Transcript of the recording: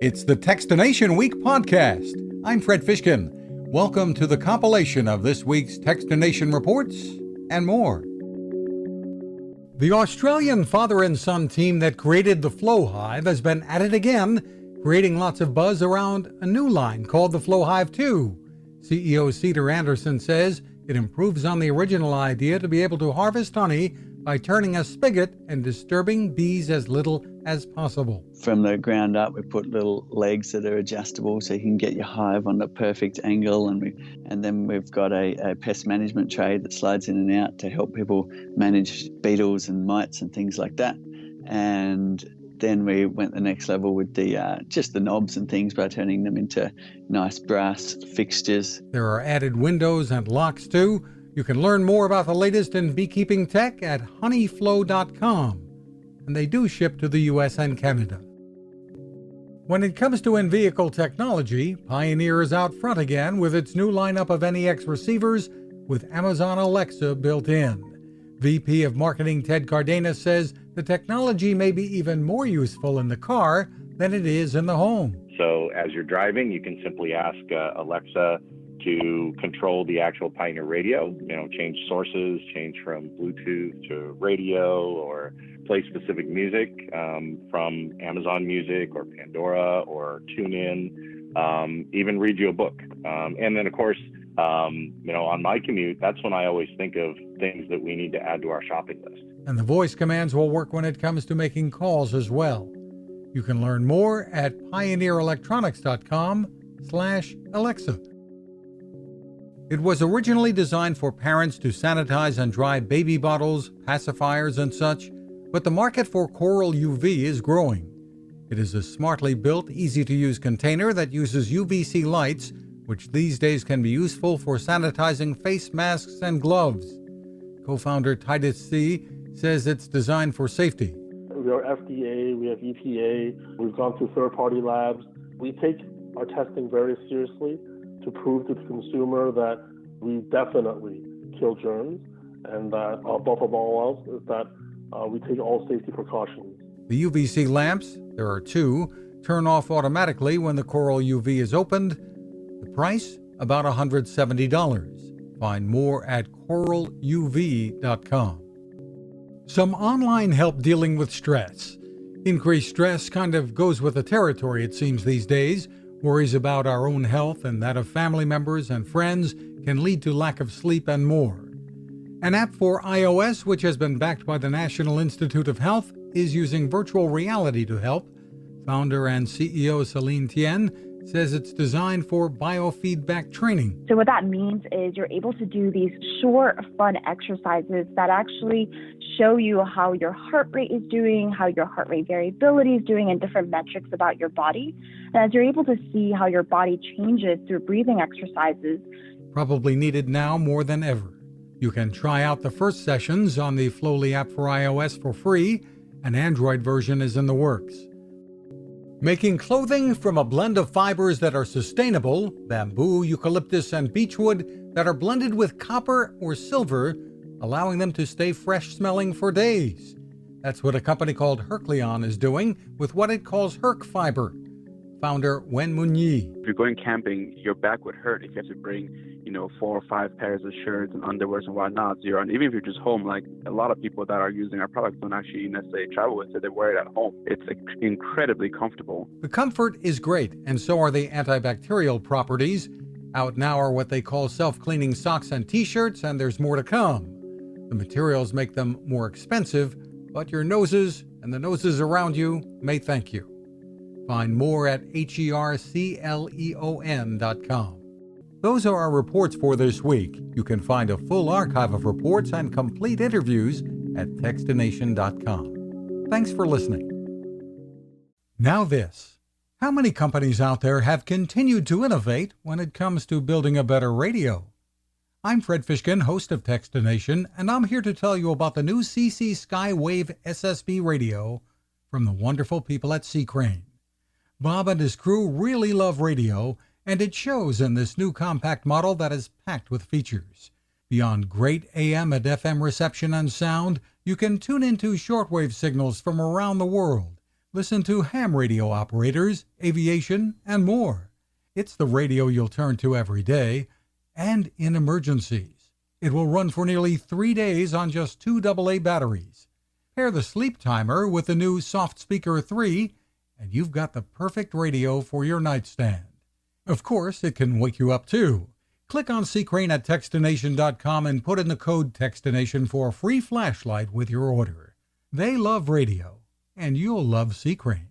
It's the Techstination Week podcast. I'm Fred Fishkin. Welcome to the compilation of this week's Techstination reports and more. The Australian father and son team that created the Flow Hive has been at it again, creating lots of buzz around a new line called the Flow Hive 2. CEO Cedar Anderson says it improves on the original idea to be able to harvest honey by turning a spigot and disturbing bees as little as possible. From the ground up, we put little legs that are adjustable so you can get your hive on the perfect angle. And then we've got a pest management tray that slides in and out to help people manage beetles and mites and things like that. And then we went the next level with the just the knobs and things by turning them into nice brass fixtures. There are added windows and locks too. You can learn more about the latest in beekeeping tech at honeyflow.com. And they do ship to the US and Canada. When it comes to in-vehicle technology, Pioneer is out front again with its new lineup of NEX receivers with Amazon Alexa built in. VP of Marketing Ted Cardenas says the technology may be even more useful in the car than it is in the home. So as you're driving, you can simply ask Alexa to control the actual Pioneer radio, change sources, change from Bluetooth to radio, or play specific music from Amazon Music or Pandora or TuneIn, even read you a book. And then, of course, on my commute, that's when I always think of things that we need to add to our shopping list. And the voice commands will work when it comes to making calls as well. You can learn more at pioneerelectronics.com/Alexa. It was originally designed for parents to sanitize and dry baby bottles, pacifiers, and such, but the market for Coral UV is growing. It is a smartly built, easy-to-use container that uses UVC lights, which these days can be useful for sanitizing face masks and gloves. Co-founder Titus C. says it's designed for safety. We are FDA, we have EPA, we've gone through third-party labs. We take our testing very seriously to prove to the consumer that we definitely kill germs, and that above all else is that we take all safety precautions. The UVC lamps, there are two, turn off automatically when the Coral UV is opened. The price, about $170. Find more at coraluv.com. Some online help dealing with stress. Increased stress kind of goes with the territory, it seems, these days. Worries about our own health and that of family members and friends can lead to lack of sleep and more. An app for iOS, which has been backed by the National Institute of Health, is using virtual reality to help. Founder and CEO Celine Tien says it's designed for biofeedback training. So what that means is you're able to do these short, fun exercises that actually show you how your heart rate is doing, how your heart rate variability is doing, and different metrics about your body. And as you're able to see how your body changes through breathing exercises. Probably needed now more than ever. You can try out the first sessions on the Flowly app for iOS for free. An Android version is in the works. Making clothing from a blend of fibers that are sustainable, bamboo, eucalyptus, and beechwood, that are blended with copper or silver, allowing them to stay fresh-smelling for days. That's what a company called Hercleon is doing with what it calls Herc Fiber. Founder Wen Munyi. If you're going camping, your back would hurt if you have to bring, 4 or 5 pairs of shirts and underwears and whatnot. And even if you're just home, like a lot of people that are using our products don't actually necessarily travel with it. They wear it at home. It's incredibly comfortable. The comfort is great, and so are the antibacterial properties. Out now are what they call self-cleaning socks and t-shirts, and there's more to come. The materials make them more expensive, but your noses and the noses around you may thank you. Find more at hercleon.com. Those are our reports for this week. You can find a full archive of reports and complete interviews at Techstination.com. Thanks for listening. Now this. How many companies out there have continued to innovate when it comes to building a better radio? I'm Fred Fishkin, host of Techstination, and I'm here to tell you about the new CC Skywave SSB radio from the wonderful people at C. Crane. Bob and his crew really love radio, and it shows in this new compact model that is packed with features. Beyond great AM and FM reception and sound, you can tune into shortwave signals from around the world, Listen to ham radio operators, aviation, and more. It's the radio you'll turn to every day and in emergencies. It will run for nearly 3 days on just 2 AA batteries. Pair the sleep timer with the new Soft Speaker 3, and you've got the perfect radio for your nightstand. Of course, it can wake you up too. Click on Crane at Techstination.com and put in the code Techstination for a free flashlight with your order. They love radio, and you'll love Crane.